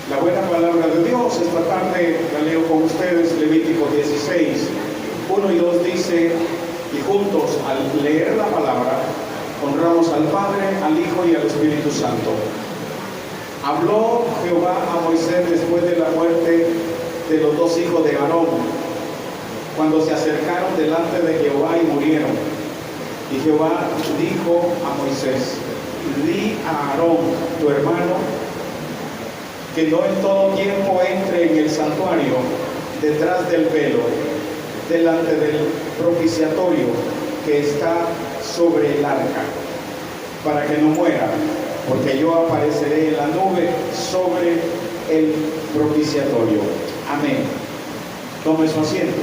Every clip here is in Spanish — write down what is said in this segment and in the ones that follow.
La buena palabra de Dios. Esta tarde la leo con ustedes, Levítico 16, 1 y 2 dice, y juntos al leer la palabra, honramos al Padre, al Hijo y al Espíritu Santo. Habló Jehová a Moisés después de la muerte de los dos hijos de Aarón, cuando se acercaron delante de Jehová y murieron. Y Jehová dijo a Moisés, di a Aarón, tu hermano, que no en todo tiempo entre en el santuario, detrás del velo, delante del propiciatorio que está sobre el arca, para que no muera, porque yo apareceré en la nube sobre el propiciatorio. Amén. Tome su asiento.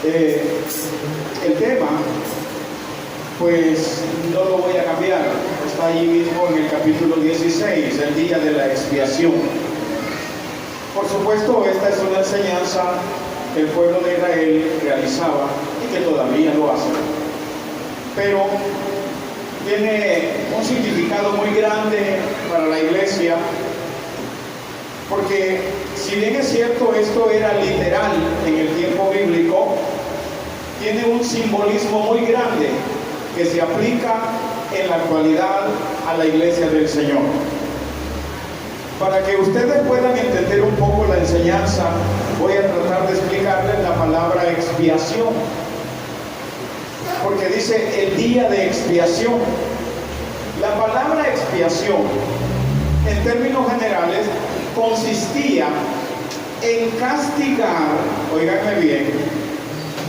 El tema, pues no lo voy a cambiar, está allí mismo en el capítulo 16, el día de la expiación. Por supuesto, esta es una enseñanza que el pueblo de Israel realizaba y que todavía lo hace, pero tiene un significado muy grande para la iglesia, porque si bien es cierto esto era literal en el tiempo bíblico, tiene un simbolismo muy grande que se aplica en la actualidad a la iglesia del Señor. Para que ustedes puedan entender un poco la enseñanza, voy a tratar de explicarles la palabra expiación, porque dice el día de expiación. La palabra expiación, en términos generales, consistía en castigar, óiganme bien,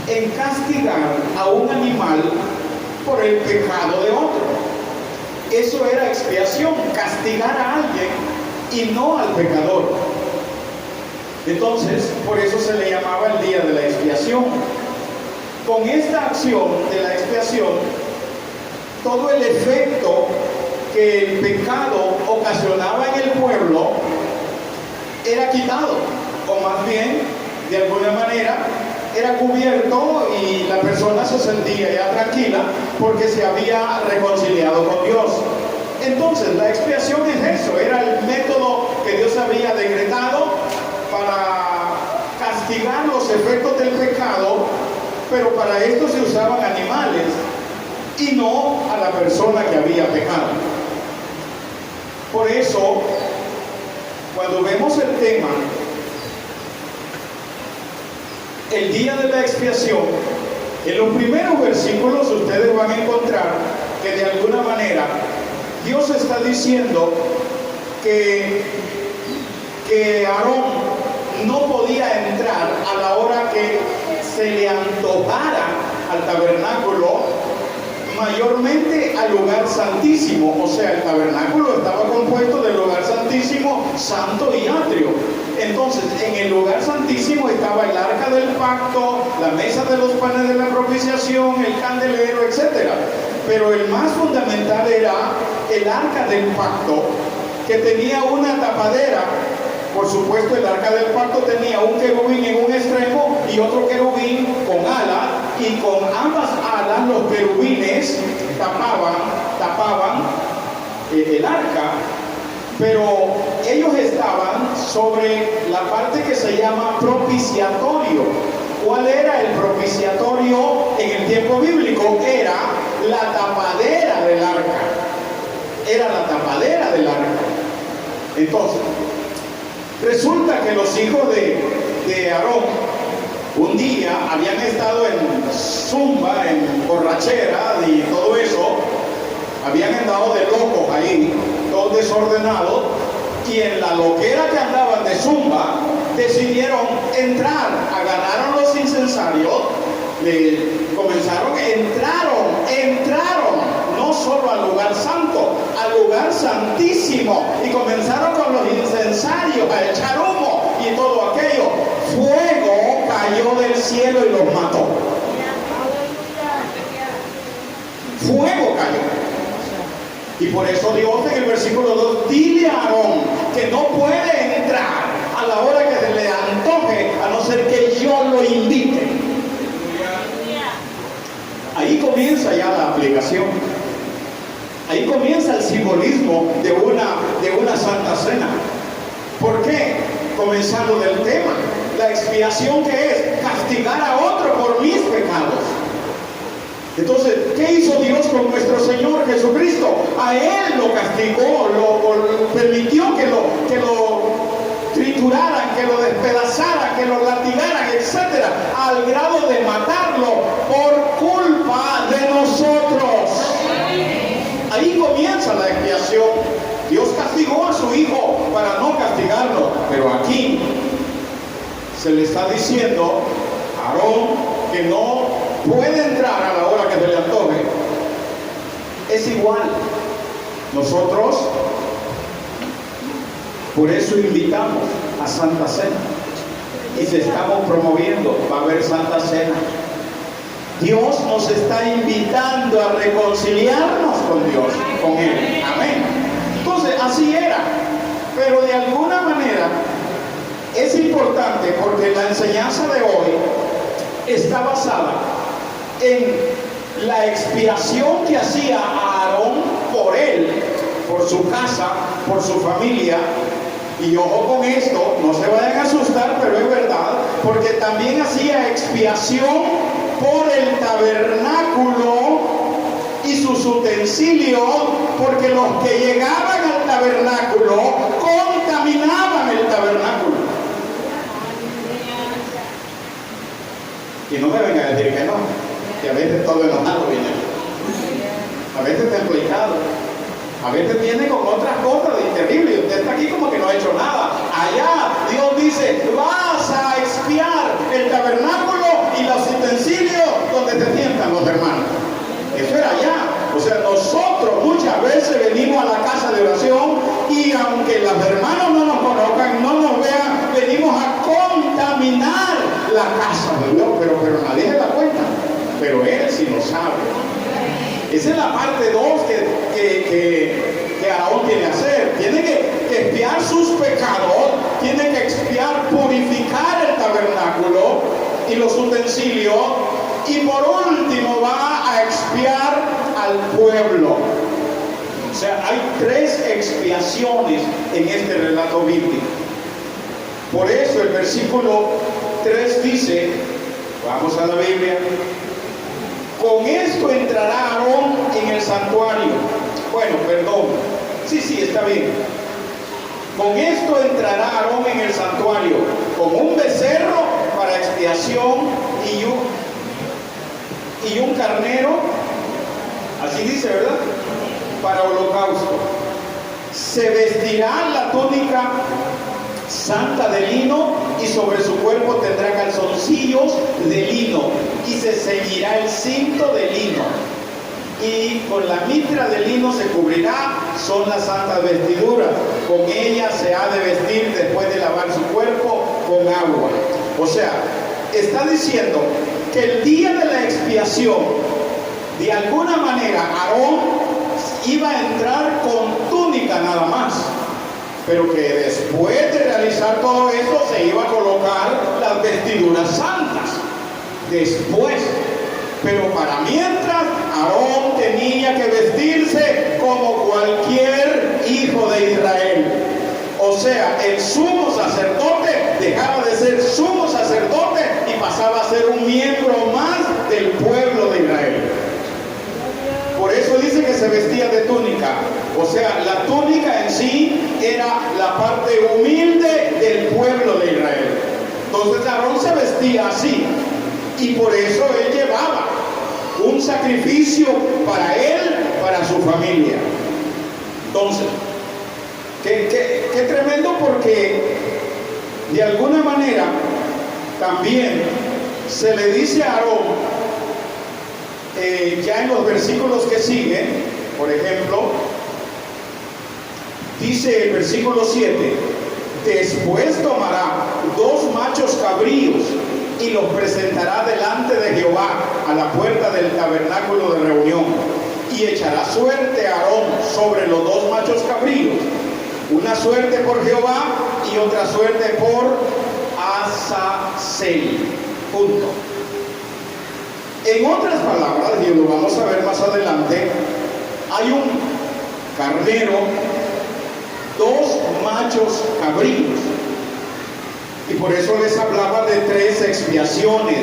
en castigar a un animal por el pecado de otro. Eso era expiación, castigar a alguien y no al pecador. Entonces, por eso se le llamaba el día de la expiación. Con esta acción de la expiación, todo el efecto que el pecado ocasionaba en el pueblo era quitado, o más bien, de alguna manera, era cubierto y la persona se sentía ya tranquila porque se había reconciliado con Dios. Entonces, la expiación es eso, era el método que Dios había decretado para castigar los efectos del pecado, pero para esto se usaban animales y no a la persona que había pecado. Por eso, cuando vemos el tema, el día de la expiación, en los primeros versículos ustedes van a encontrar que de alguna manera Dios está diciendo que Aarón no podía entrar a la hora que se le antojara al tabernáculo, mayormente al lugar santísimo. O sea, el tabernáculo estaba compuesto del lugar santísimo, santo y atrio. Entonces, en el lugar santísimo estaba el arca del pacto, la mesa de los panes de la propiciación, el candelero, etc. Pero el más fundamental era el arca del pacto, que tenía una tapadera. Por supuesto, el arca del pacto tenía un querubín en un extremo y otro querubín con ala, y con ambas alas los querubines tapaban el arca, pero ellos estaban sobre la parte que se llama propiciatorio. ¿Cuál era el propiciatorio en el tiempo bíblico? Era la tapadera del arca. Era la tapadera del arca. Entonces, resulta que los hijos de Aarón un día habían estado en zumba, en borrachera y todo eso, habían andado de locos ahí, todos desordenados, y en la loquera que andaban de zumba, decidieron entrar, agarraron los incensarios, entraron, no solo al lugar santo, al lugar santísimo, y comenzaron con los incensarios a echar humo y todo aquello. Fuego cayó del cielo y los mató. Fuego cayó. Y por eso Dios en el versículo 2, dile a Aarón que no puede entrar a la hora que se le antoje, a no ser que yo lo invite. Ahí comienza ya la aplicación. Ahí comienza el simbolismo de una Santa Cena. ¿Por qué? Comenzando del tema. La expiación, que es castigar a otro por mis pecados. Entonces, ¿qué hizo Dios con nuestro Señor Jesucristo? A Él lo castigó, lo permitió que lo trituraran, que lo despedazaran, que lo latigaran, etc., al grado de matarlo por culpa de nosotros. Ahí comienza la expiación. Dios castigó a su Hijo para no castigarlo, pero aquí se le está diciendo a Aarón que no puede entrar a la hora que se le antoje. Es igual. Nosotros, por eso invitamos a Santa Cena. Y se estamos promoviendo, va a haber Santa Cena. Dios nos está invitando a reconciliarnos con Dios, con Él. Amén. Entonces, así era. Pero de alguna manera es importante, porque la enseñanza de hoy está basada en la expiación que hacía Aarón por él, por su casa, por su familia. Y ojo con esto, no se vayan a asustar, pero es verdad, porque también hacía expiación por el tabernáculo y sus utensilios, porque los que llegaban al tabernáculo contaminaban el tabernáculo. Y no me vengan a decir que no, que a veces todo enojado viene, a veces templicado, a veces viene con otras cosas terribles, y usted está aquí como que no ha hecho nada. Allá Dios dice, vas a expiar el tabernáculo y los utensilios donde se sientan los hermanos. Eso era allá. O sea, nosotros muchas veces venimos a la casa de oración y aunque los hermanos no nos conozcan, no nos vean, venimos a contaminar la casa de Dios, pero nadie se da cuenta, pero Él sí lo sabe. Esa es la parte 2 que Aarón tiene que hacer. Tiene que expiar sus pecados, tiene que expiar, purificar el tabernáculo y los utensilios, y por último va a expiar al pueblo. O sea, hay 3 expiaciones en este relato bíblico. Por eso el versículo 3 dice, vamos a la Biblia, con esto entrará Aarón en el santuario. Bueno, perdón, sí, está bien. Con esto entrará Aarón en el santuario, con un becerro para expiación y un carnero, así dice, ¿verdad?, para holocausto. Se vestirá la túnica santa de lino, y sobre su cuerpo tendrá calzoncillos de lino, y se ceñirá el cinto de lino, y con la mitra de lino se cubrirá. Son las santas vestiduras, con ella se ha de vestir después de lavar su cuerpo con agua. O sea, está diciendo que el día de la expiación, de alguna manera Aarón iba a entrar con túnica nada más, pero que después de realizar todo esto se iba a colocar las vestiduras santas después. Pero para mientras, Aarón tenía que vestirse como cualquier hijo de Israel. O sea, el sumo sacerdote dejaba de ser sumo sacerdote y pasaba a ser un miembro más del pueblo de Israel. Por eso dice que se vestía de túnica. O sea, la túnica en sí era la parte humilde del pueblo de Israel. Entonces Aarón se vestía así, y por eso él llevaba un sacrificio para él, para su familia. Entonces, qué tremendo, porque de alguna manera también se le dice a Aarón, ya en los versículos que siguen, por ejemplo, dice el versículo 7, después tomará 2 machos cabríos y los presentará delante de Jehová a la puerta del tabernáculo de reunión, y echará suerte a Aarón sobre los 2 machos cabríos, una suerte por Jehová y otra suerte por Azazel. Punto. En otras palabras, y lo vamos a ver más adelante, hay carnero, 2 machos cabríos. Y por eso les hablaba de 3 expiaciones.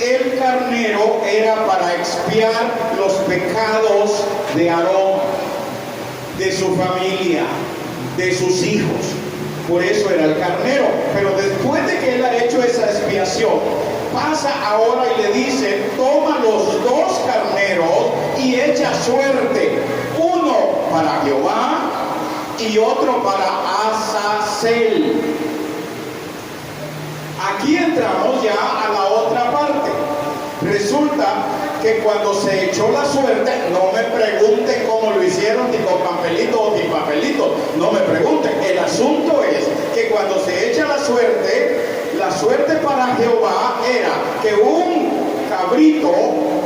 El carnero era para expiar los pecados de Aarón, de su familia, de sus hijos. Por eso era el carnero. Pero después de que él ha hecho esa expiación, pasa ahora y le dice: toma los 2 carneros y echa suerte, uno para Jehová y otro para Azazel. Aquí entramos ya a la otra parte. Resulta que cuando se echó la suerte, no me pregunten cómo lo hicieron, si con papelito o sin papelito, no me pregunten. El asunto es que cuando se echa la suerte para Jehová era que un cabrito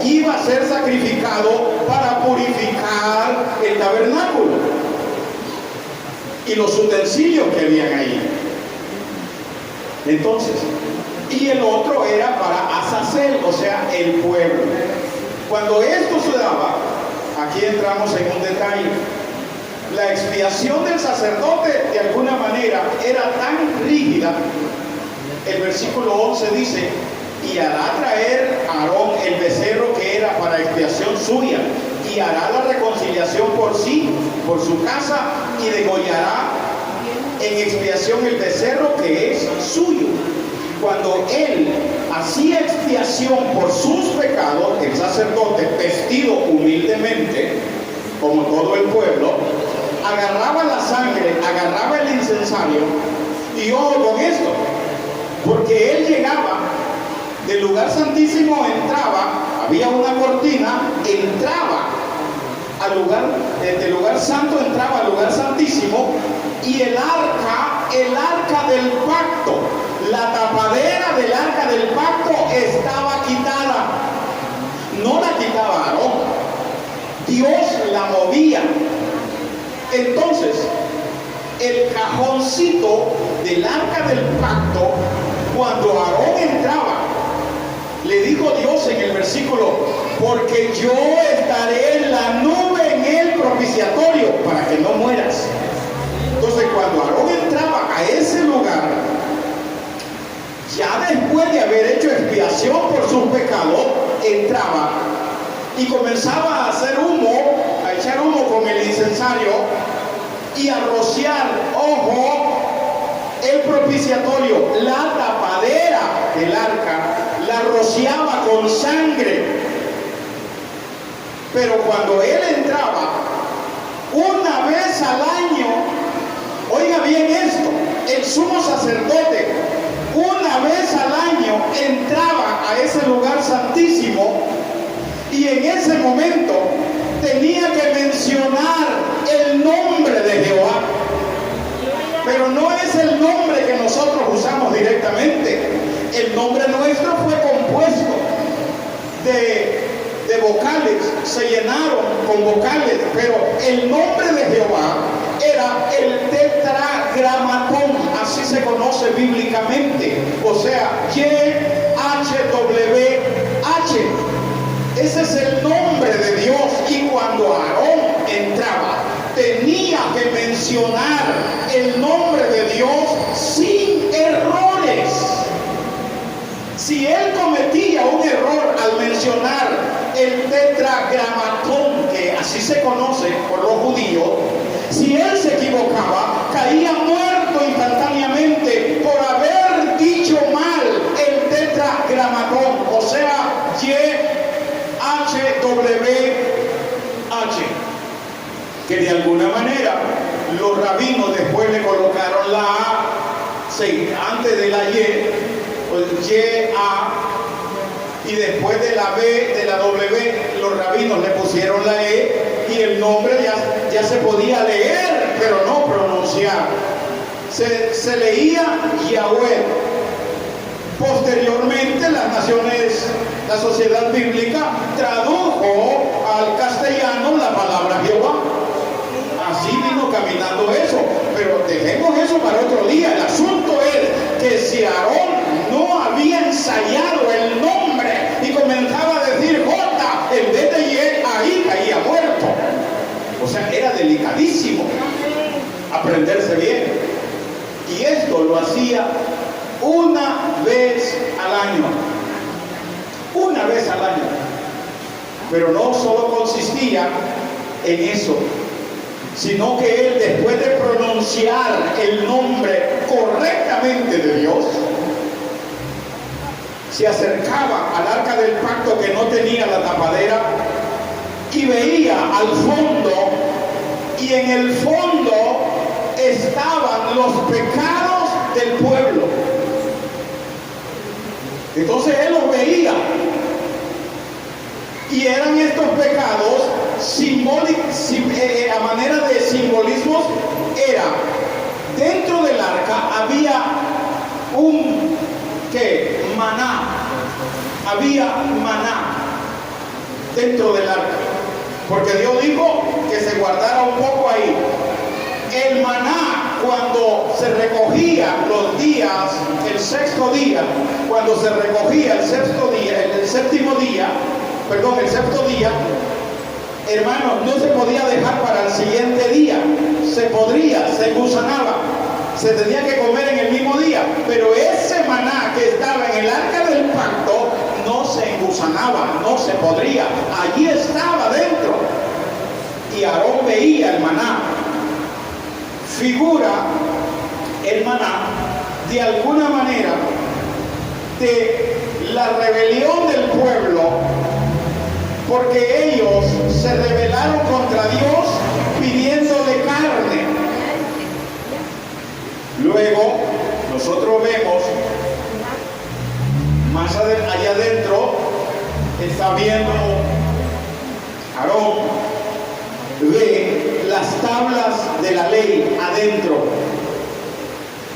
iba a ser sacrificado para purificar el tabernáculo y los utensilios que habían ahí. Entonces, y el otro era para Azazel, o sea, el pueblo. Cuando esto se daba, aquí entramos en un detalle. La expiación del sacerdote, de alguna manera, era tan rígida. El versículo 11 dice: y hará traer a Aarón el becerro que era para expiación suya, y hará la reconciliación por sí, por su casa, y degollará en expiación el becerro que es suyo. Cuando él hacía expiación por sus pecados, el sacerdote, vestido humildemente, como todo el pueblo, agarraba la sangre, agarraba el incensario, y ojo con esto, porque él llegaba del lugar santísimo, entraba, había una cortina, entraba al lugar, del lugar santo entraba al lugar santísimo, y el arca del pacto, la tapadera del arca del pacto estaba quitada. No la quitaba Aarón, Dios la movía. Entonces, el cajoncito del arca del pacto, cuando Aarón entraba, le dijo Dios en el versículo: porque yo estaré en la nube en el propiciatorio para que no mueras. Entonces, cuando Aarón entraba a ese lugar, ya después de haber hecho expiación por sus pecados, entraba y comenzaba a hacer humo, a echar humo con el incensario y a rociar, ojo, el propiciatorio, la tapadera del arca, la rociaba con sangre. Pero cuando él entraba, una vez al año, oiga bien esto, el sumo sacerdote, una vez al año entraba a ese lugar santísimo, y en ese momento tenía que mencionar el nombre de Jehová. Pero no es el nombre que nosotros usamos directamente. El nombre nuestro fue compuesto de vocales, se llenaron con vocales, pero el nombre de Jehová era el tetragramatón, así se conoce bíblicamente, o sea, YHWH. Ese es el nombre de Dios, y cuando Aarón entraba, tenía que mencionar el nombre de Dios sin errores. Si él cometía un error al mencionar el tetragramatón, que así se conoce por los judíos, si él se equivocaba, caía muerto instantáneamente por haber dicho mal el tetragramatón, o sea, YHWH, que de alguna manera los rabinos después le colocaron la A, sí, antes de la Y, pues YA, y después de la B, de la W, los rabinos le pusieron la E, y el nombre ya se podía leer, pero no pronunciar. Se leía Yahweh. Posteriormente la sociedad bíblica tradujo al castellano la palabra Jehová. Así vino caminando eso, pero dejemos eso para otro día. El asunto es que si Aarón no había ensayado el nombre y comenzaba a decir J en vez de Y, ahí caía muerto. O sea, era delicado. complicadísimo aprenderse bien. Y esto lo hacía una vez al año. Una vez al año. Pero no solo consistía en eso, sino que él, después de pronunciar el nombre correctamente de Dios, se acercaba al arca del pacto que no tenía la tapadera y veía al fondo, y en el fondo estaban los pecados del pueblo. Entonces él los veía, y eran estos pecados a manera de simbolismos. Era dentro del arca había un maná, había maná dentro del arca, porque Dios dijo que se guardara un poco ahí. El maná, cuando se recogía los días, el sexto día, cuando se recogía el sexto día, el séptimo día, el sexto día, hermanos, no se podía dejar para el siguiente día. Se gusanaba, se tenía que comer en el mismo día. Pero ese maná que estaba en el arca del pacto no se engusanaba, no se podría. Allí estaba dentro. Y Aarón veía el maná. Figura el maná de alguna manera de la rebelión del pueblo, porque ellos se rebelaron contra Dios pidiéndole carne. Luego nosotros vemos más allá adentro, está viendo Aarón, ve las tablas de la ley adentro.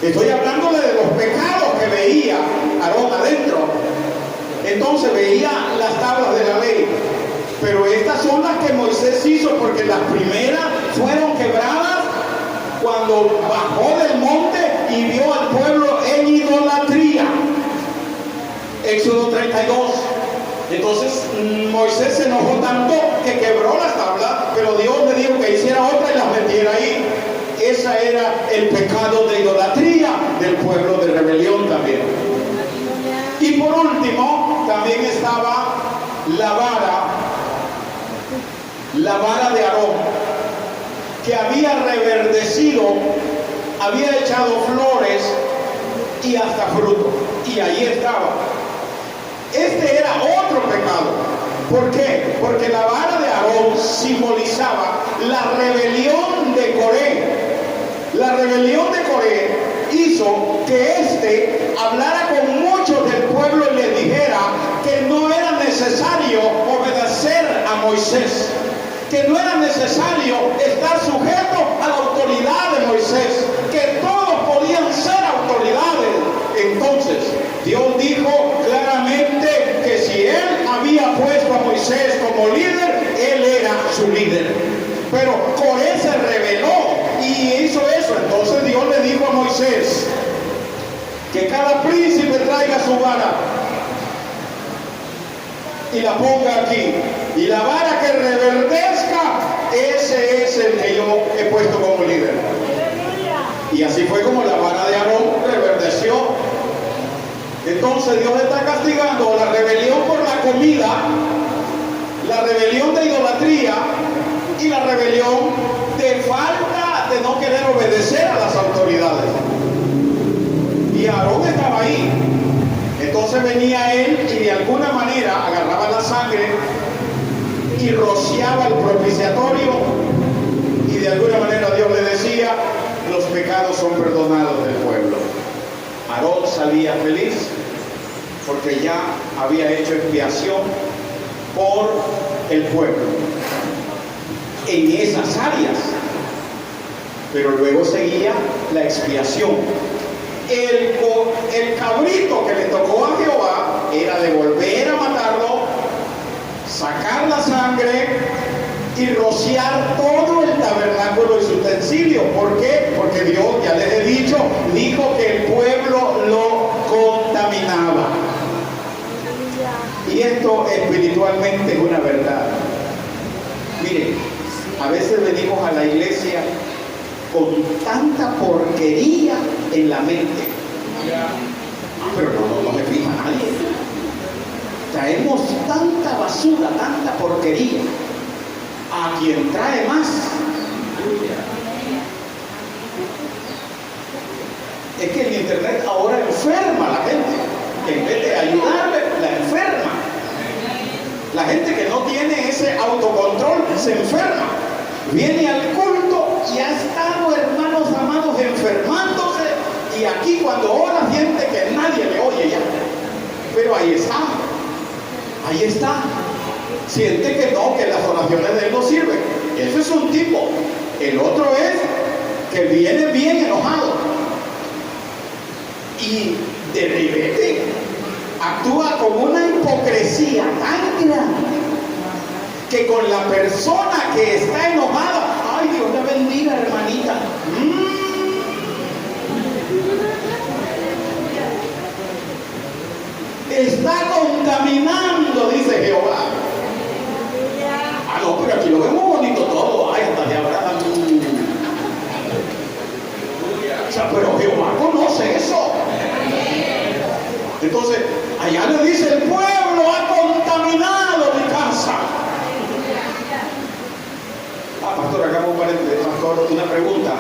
Estoy hablándole de los pecados que veía Aarón adentro. Entonces veía las tablas de la ley. Pero estas son las que Moisés hizo, porque las primeras fueron quebradas cuando bajó del monte y vio al pueblo en idolatría. Éxodo 32. Entonces Moisés se enojó tanto que quebró las tablas, pero Dios le dijo que hiciera otra y las metiera ahí. Ese era el pecado de idolatría del pueblo, de rebelión también. Y por último, también estaba la vara de Aarón, que había reverdecido, había echado flores y hasta fruto, y ahí estaba. Este era otro pecado. ¿Por qué? Porque la vara de Aarón simbolizaba la rebelión de Coré. La rebelión de Coré hizo que éste hablara con muchos del pueblo y les dijera que no era necesario obedecer a Moisés, que no era necesario estar sujeto a la autoridad de Moisés, que todos podían ser autoridades. Entonces Dios dijo claramente que si él había puesto a Moisés como líder, él era su líder. Pero Coré se rebeló y hizo eso. Entonces Dios le dijo a Moisés que cada príncipe traiga su vara y la ponga aquí, y la vara que reverdezca, ese es el que yo he puesto como líder. Y así fue como la vara de Aarón reverdeció. Entonces Dios está castigando la rebelión por la comida, la rebelión de idolatría y la rebelión de falta de no querer obedecer a las autoridades. Y Aarón estaba ahí. Entonces venía él y de alguna manera agarraba la sangre y rociaba el propiciatorio, y de alguna manera Dios le decía: los pecados son perdonados del pueblo. Aarón salía feliz porque ya había hecho expiación por el pueblo en esas áreas. Pero luego seguía la expiación. El cabrito que le tocó a Jehová era de volver a matarlo, sacar la sangre y rociar todo el tabernáculo y su utensilio. ¿Por qué? Porque Dios, ya les he dicho, dijo que el pueblo lo contaminaba. Y esto espiritualmente es una verdad. Miren, a veces venimos a la iglesia con tanta porquería en la mente. Pero no me fija nadie. Traemos tanta basura, tanta porquería. A quien trae más. Es que el internet ahora enferma a la gente. En vez de ayudarle, la enferma. La gente que no tiene ese autocontrol se enferma. Viene al culto y ha estado, hermanos amados, enfermándose. Y aquí cuando ora siente que nadie le oye ya. Pero ahí está. Ahí está. Siente que no, que las oraciones de él no sirven. Ese es un tipo. El otro es que viene bien enojado. Y de repente actúa con una hipocresía tan grande que con la persona que está enojada, ay, Dios la bendiga, hermanita. Está contaminando, dice Jehová. Ah, no, pero aquí lo vemos bonito todo. Ay, hasta de abrazan. O sea, pero Jehová conoce eso. Entonces, allá le dice, el pueblo ha contaminado mi casa. Ah, pastor, hagamos un paréntesis, pastor, una pregunta.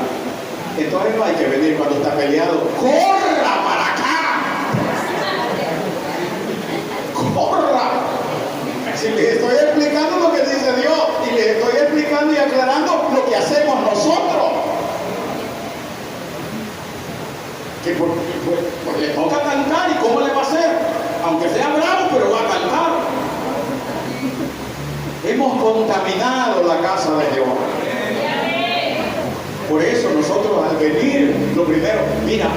Entonces no hay que venir cuando está peleado. ¡Corra para acá! ¡Corra! Si les estoy explicando lo que dice Dios y les estoy explicando y aclarando lo que hacemos nosotros. Que pues le toca cantar, y cómo le va a hacer, aunque sea bravo, pero va a cantar. Hemos contaminado la casa de Jehová. Por eso nosotros al venir, lo primero, mira,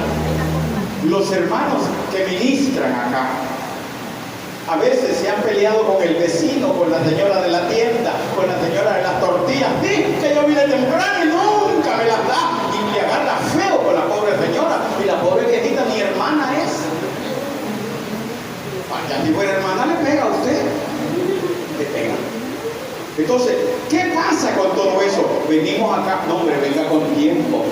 los hermanos que ministran acá a veces se han peleado con el vecino, con la señora de la tienda, con la señora de las tortillas. Sí, que yo vine temprano y nunca me las da. Y le agarra feo con la pobre señora. Y la pobre viejita ni hermana es. Ya si fuera hermana le pega a usted. Le pega. Entonces, ¿qué pasa con todo eso? Venimos acá, no hombre, venga con tiempo.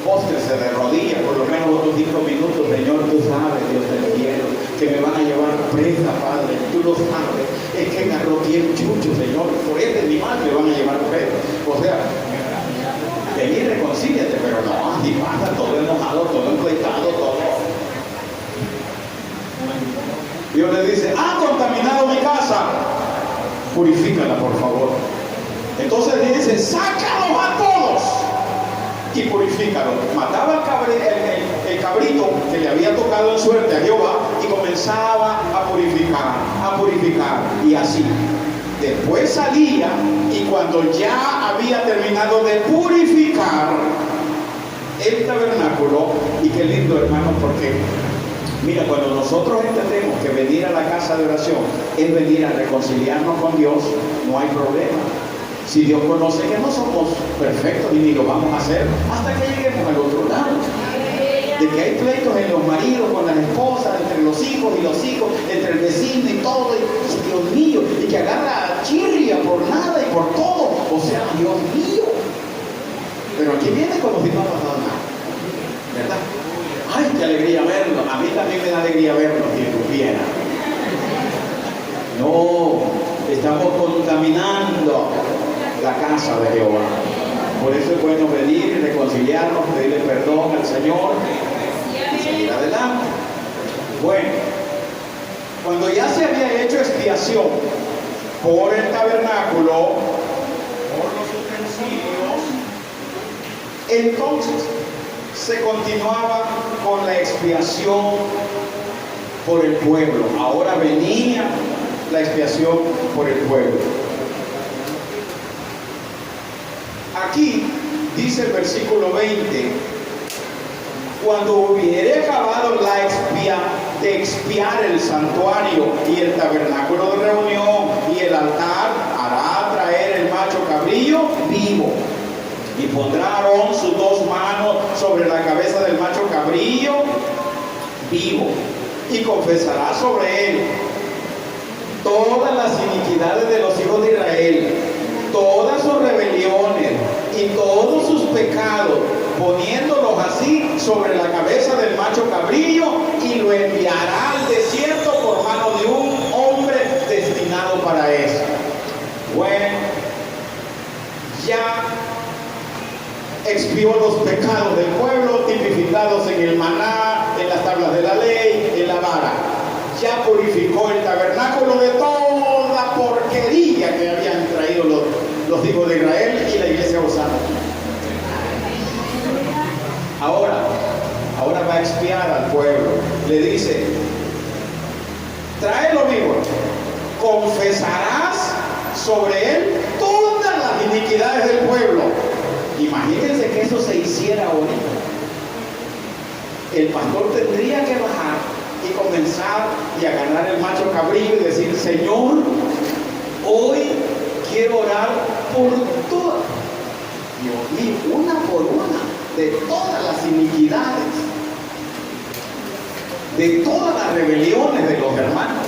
Póstrese de rodillas, por lo menos otros 5 minutos. Señor, tú sabes, Dios te quiero, que me van a llevar presa, Padre, tú lo sabes. Es que me arroqué el chucho, Señor, por este animal me van a llevar presa. O sea, vení, reconcíliate, pero no, así pasa, todo enojado, todo empleitado, todo. Dios le dice, han contaminado mi casa, purifícala, por favor. Entonces le dice, sácalos a todos y purifícalo. Mataba el cabrito que le había tocado en suerte a Jehová y comenzaba a purificar, y así. Después salía, y cuando ya había terminado de purificar el tabernáculo, y qué lindo, hermano, porque mira, cuando nosotros entendemos que venir a la casa de oración es venir a reconciliarnos con Dios, no hay problema. Si Dios conoce que no somos perfectos y ni lo vamos a hacer hasta que lleguemos al otro lado. De que hay pleitos en los maridos, con las esposas, entre los hijos y los hijos, entre el vecino y todo, y Dios mío, y que agarra chirria por nada y por todo. O sea, Dios mío. Pero aquí viene como si no ha pasado nada, ¿verdad? ¡Ay, qué alegría verlo! A mí también me da alegría verlo, si supiera. No, estamos contaminando la casa de Jehová. Por eso es bueno venir y reconciliarnos, pedirle perdón al Señor y seguir adelante. Bueno, cuando ya se había hecho expiación por el tabernáculo, por los utensilios, entonces se continuaba con la expiación por el pueblo. Ahora venía la expiación por el pueblo. Aquí dice el versículo 20, cuando hubiere acabado de expiar el santuario y el tabernáculo de reunión y el altar, hará traer el macho cabrillo vivo. Y pondrá Aarón sus 2 manos sobre la cabeza del macho cabrillo vivo, y confesará sobre él todas las iniquidades de los hijos de Israel, todas sus rebeliones sobre la cabeza del macho cabrillo y lo enviará al desierto por mano de un hombre destinado para eso. Bueno, ya expió los pecados del pueblo tipificados en el maná, en las tablas de la ley, en la vara. Ya purificó el tabernáculo de toda porquería que habían traído los hijos de Israel y la iglesia gozaba. Ahora va a expiar al pueblo. Le dice: tráelo vivo, confesarás sobre él todas las iniquidades del pueblo. Imagínense que eso se hiciera ahorita. El pastor tendría que bajar y comenzar y agarrar el macho cabrillo y decir: Señor, hoy quiero orar por todas, Dios mío, una por una, de todas las iniquidades, de todas las rebeliones de los hermanos.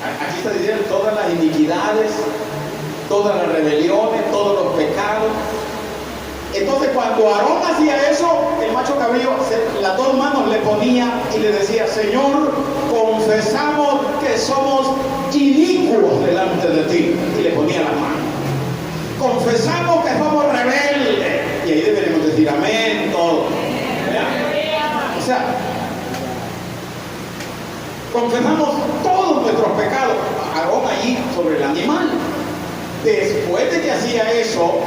Aquí está diciendo todas las iniquidades, todas las rebeliones, todos los pecados. Entonces, cuando Aarón hacía eso, el macho cabrío las dos manos le ponía y le decía: Señor, confesamos que somos inicuos delante de ti. Y le ponía las manos. Confesamos que somos rebeldes. Y ahí deberíamos decir amén, todo. ¿Verdad? O sea, confesamos todos nuestros pecados. Aarón allí sobre el animal. Después de que hacía eso,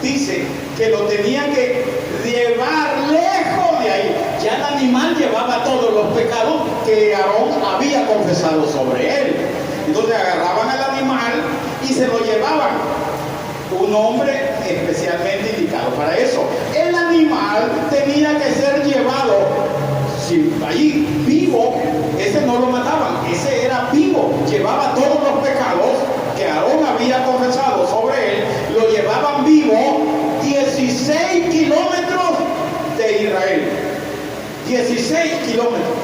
dice que lo tenía que llevar lejos de ahí. Ya el animal llevaba todos los pecados que Aarón había confesado sobre él. Entonces agarraban al animal y se lo llevaban. Un hombre especialmente indicado para eso. El animal tenía que ser llevado, si allí vivo, ese no lo mataban, ese era vivo, llevaba todos los pecados que Aarón había confesado sobre él, lo llevaban vivo 16 kilómetros de Israel. 16 kilómetros.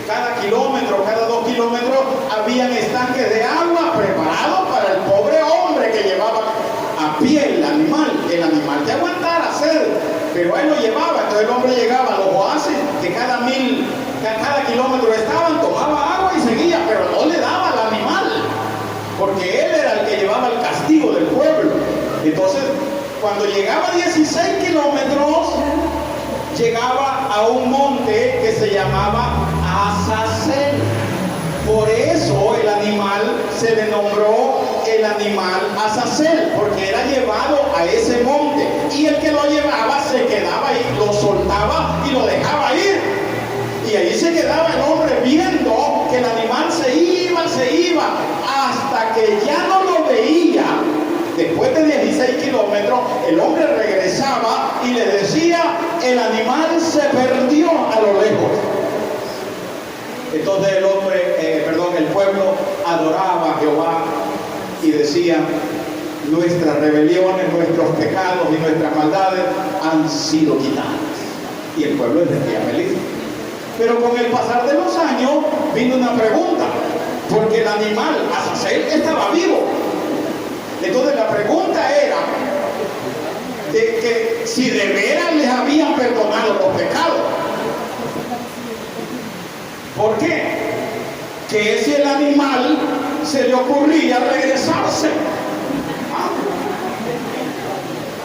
Cada kilómetro, cada 2 kilómetros, habían estanques de agua preparados para el pobre hombre que llevaba a pie el animal que aguantara sed, pero él lo llevaba. Entonces el hombre llegaba a los oasis que cada kilómetro estaban, tomaba agua y seguía, pero no le daba al animal, porque él era el que llevaba el castigo del pueblo. Entonces, cuando llegaba a 16 kilómetros, llegaba a un monte que se llamaba Azazel. Por eso el animal se le nombró el animal Azazel, porque era llevado a ese monte. Y el que lo llevaba se quedaba ahí, lo soltaba y lo dejaba ir. Y ahí se quedaba el hombre viendo que el animal se iba, hasta que ya no lo veía. Después de 16 kilómetros, el hombre regresaba y le decía: el animal se perdió a lo lejos. Entonces el pueblo adoraba a Jehová y decía: nuestras rebeliones, nuestros pecados y nuestras maldades han sido quitadas. Y el pueblo decía feliz. Pero con el pasar de los años vino una pregunta, porque el animal Azazel estaba vivo. Entonces la pregunta era de que si de veras les habían perdonado los pecados. ¿Por qué? Que si el animal se le ocurría regresarse.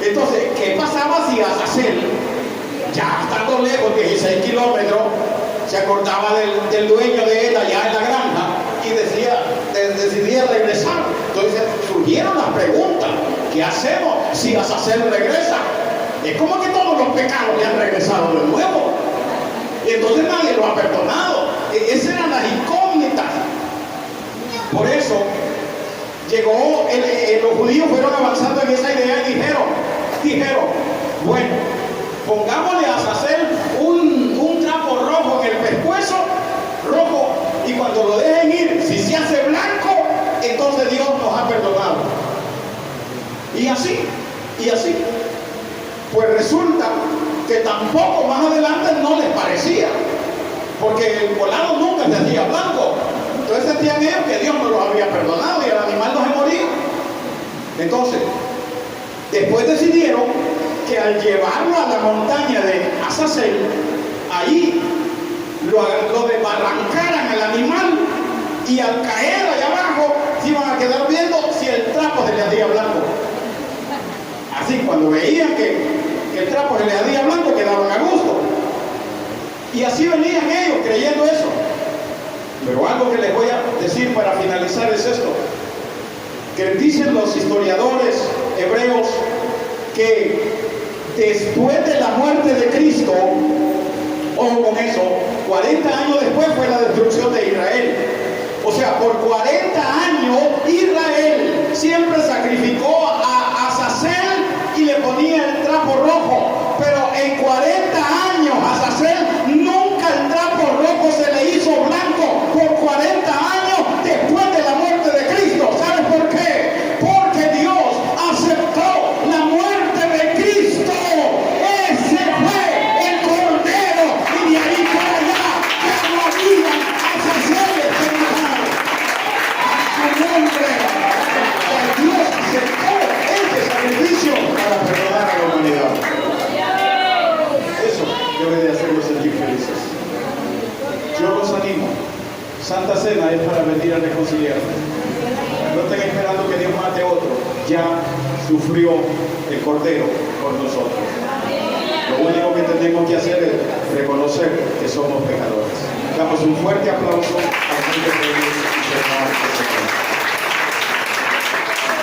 Entonces, ¿qué pasaba si Azazel, ya estando lejos, 16 kilómetros, se acordaba del dueño de él allá en la granja y decidía regresar? Entonces surgieron las preguntas: ¿qué hacemos si Azazel regresa? Es como que todos los pecados le han regresado de nuevo. Y entonces nadie lo ha perdonado. Esas eran las incógnitas. Por eso los judíos fueron avanzando en esa idea y dijeron, bueno, pongámosle a Azazel un trapo rojo en el pescuezo, rojo, y cuando lo dejen ir, si se hace blanco, entonces Dios nos ha perdonado. Y así. Pues resulta que tampoco más adelante no les parecía, porque el volado nunca se hacía blanco. Entonces sentían ellos que Dios no los había perdonado y el animal no se moría. Entonces, después decidieron que al llevarlo a la montaña de Azazel, ahí lo desbarrancaran al animal, y al caer allá abajo se iban a quedar viendo si el trapo se le hacía blanco. Así, cuando veían que el trapo se le hacía blanco, quedaban a gusto. Y así venían ellos creyendo eso. Pero algo que les voy a decir para finalizar es esto, que dicen los historiadores hebreos que después de la muerte de Cristo, ojo con eso, 40 años después fue la destrucción de Israel. O sea, por 40 años Israel siempre sacrificó a Azazel y le ponía el trapo rojo. Pero en 40 años Azazel nunca el trapo rojo se le hizo blanco. Por 40 años después de la muerte de Cristo. ¿Sabes por qué? Porque Dios aceptó la muerte de Cristo. Ese fue el Cordero. Y de ahí para allá ya no había Azazeles en la mano. A su nombre. Dios aceptó este sacrificio para perdonar a la humanidad. Eso debe de hacerlos sentir felices. Yo los animo. Santa Cena es para venir a reconciliarnos. No estén esperando que Dios mate a otro. Ya sufrió el Cordero por nosotros. Lo único que tenemos que hacer es reconocer que somos pecadores. Damos un fuerte aplauso a Dios y Señor.